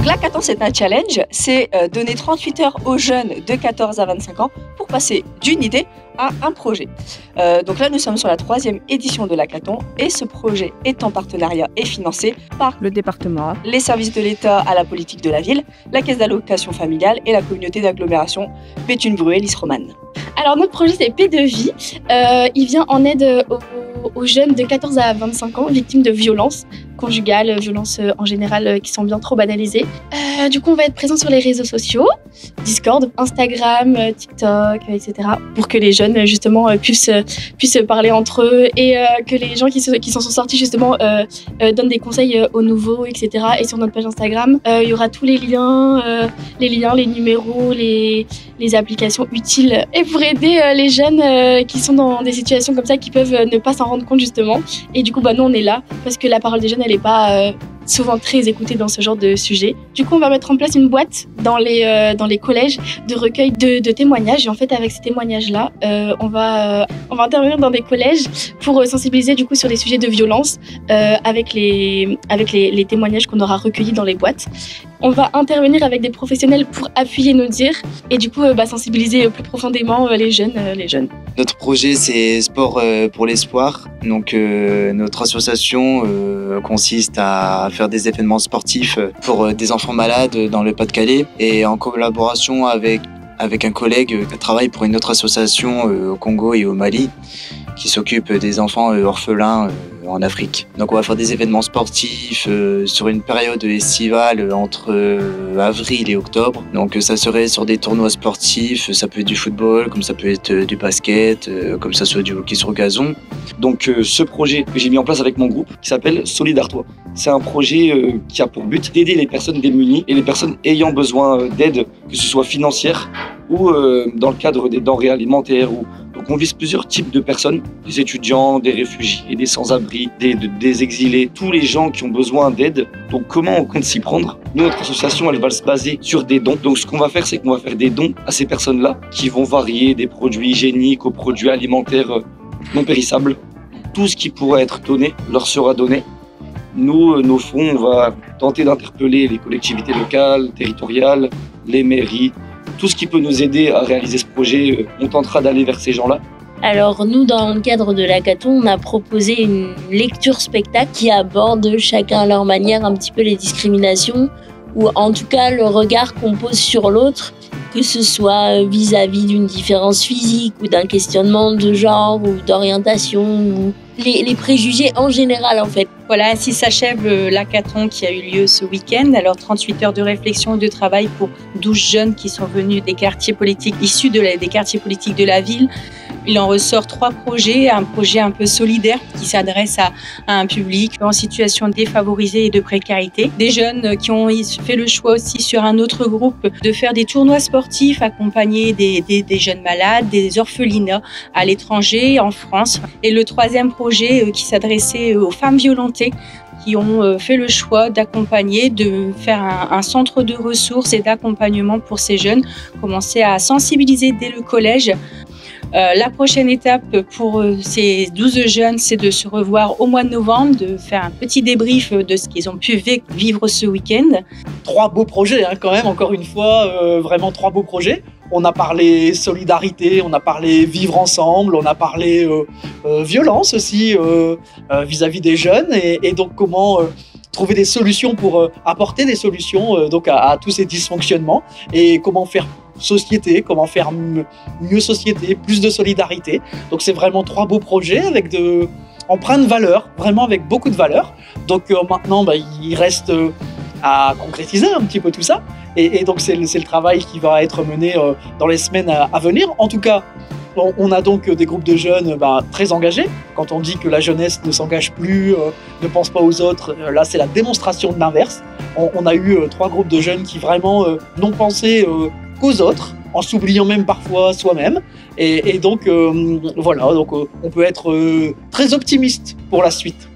Donc l'hackathon, c'est un challenge, c'est donner 38 heures aux jeunes de 14 à 25 ans pour passer d'une idée à un projet. Donc là, nous sommes sur la 3e édition de l'hackathon et ce projet est en partenariat et financé par le département, les services de l'État à la politique de la ville, la caisse d'allocation familiale et la communauté d'agglomération Béthune-Bruay-Lys-Romane. Alors notre projet c'est P2Vie, il vient en aide aux jeunes de 14 à 25 ans victimes de violences conjugales, violences en général qui sont bien trop banalisées. Du coup on va être présent sur les réseaux sociaux, Discord, Instagram, TikTok, etc. pour que les jeunes justement puissent parler entre eux et que les gens qui s'en sont sortis justement donnent des conseils aux nouveaux, etc. Et sur notre page Instagram, il y aura tous les liens, les numéros, les applications utiles et pour aider les jeunes qui sont dans des situations comme ça, qui peuvent ne pas s'en rendre compte justement. Et du coup, nous, on est là parce que la parole des jeunes, elle n'est pas souvent très écoutée dans ce genre de sujet. Du coup, on va mettre en place une boîte dans les collèges de recueil de témoignages. Et en fait, avec ces témoignages-là, on va intervenir dans des collèges pour sensibiliser du coup sur les sujets de violence avec les témoignages qu'on aura recueillis dans les boîtes. On va intervenir avec des professionnels pour appuyer nos dires et du coup sensibiliser plus profondément les jeunes. Notre projet c'est Sport pour l'espoir. Donc notre association consiste à faire des événements sportifs pour des enfants malades dans le Pas-de-Calais et en collaboration avec un collègue qui travaille pour une autre association au Congo et au Mali qui s'occupe des enfants orphelins en Afrique. Donc on va faire des événements sportifs sur une période estivale entre avril et octobre. Donc ça serait sur des tournois sportifs, ça peut être du football, comme ça peut être du basket, comme ça soit du hockey sur gazon. Donc ce projet que j'ai mis en place avec mon groupe qui s'appelle Solidartoi. C'est un projet qui a pour but d'aider les personnes démunies et les personnes ayant besoin d'aide, que ce soit financière ou dans le cadre des denrées alimentaires. Donc on vise plusieurs types de personnes, des étudiants, des réfugiés, des sans-abri, des exilés, tous les gens qui ont besoin d'aide. Donc comment on compte s'y prendre? Notre association, elle va se baser sur des dons. Donc ce qu'on va faire, c'est qu'on va faire des dons à ces personnes-là qui vont varier des produits hygiéniques aux produits alimentaires non périssables. Tout ce qui pourra être donné leur sera donné. Nous, nos fonds, on va tenter d'interpeller les collectivités locales, territoriales, les mairies, tout ce qui peut nous aider à réaliser ce projet, on tentera d'aller vers ces gens-là. Alors nous, dans le cadre de l'hackathon, on a proposé une lecture-spectacle qui aborde chacun à leur manière un petit peu les discriminations ou en tout cas le regard qu'on pose sur l'autre, que ce soit vis-à-vis d'une différence physique ou d'un questionnement de genre ou d'orientation ou les préjugés en général en fait. Voilà, ainsi s'achève l'hackathon qui a eu lieu ce week-end. Alors 38 heures de réflexion et de travail pour 12 jeunes qui sont venus des quartiers politiques, issus des quartiers politiques de la ville. Il en ressort 3 projets, un projet un peu solidaire qui s'adresse à un public en situation défavorisée et de précarité. Des jeunes qui ont fait le choix aussi sur un autre groupe de faire des tournois sportifs, accompagner des jeunes malades, des orphelinats à l'étranger, en France. Et le 3e projet qui s'adressait aux femmes violentées qui ont fait le choix d'accompagner, de faire un centre de ressources et d'accompagnement pour ces jeunes, commencer à sensibiliser dès le collège. La prochaine étape pour ces 12 jeunes, c'est de se revoir au mois de novembre, de faire un petit débrief de ce qu'ils ont pu vivre ce week-end. 3 beaux projets quand même, encore une fois, vraiment 3 beaux projets. On a parlé solidarité, on a parlé vivre ensemble, on a parlé violence aussi vis-à-dire des jeunes et donc comment trouver des solutions pour apporter des solutions donc à tous ces dysfonctionnements et comment faire société, comment faire mieux société, plus de solidarité. Donc c'est vraiment 3 beaux projets avec empreintes de valeur, vraiment avec beaucoup de valeur. Donc maintenant, il reste à concrétiser un petit peu tout ça. Et donc c'est le travail qui va être mené dans les semaines à venir. En tout cas, on a donc des groupes de jeunes très engagés. Quand on dit que la jeunesse ne s'engage plus, ne pense pas aux autres, là c'est la démonstration de l'inverse. On a eu 3 groupes de jeunes qui vraiment n'ont pensé qu'aux autres, en s'oubliant même parfois soi-même. Et donc voilà, donc on peut être très optimiste pour la suite.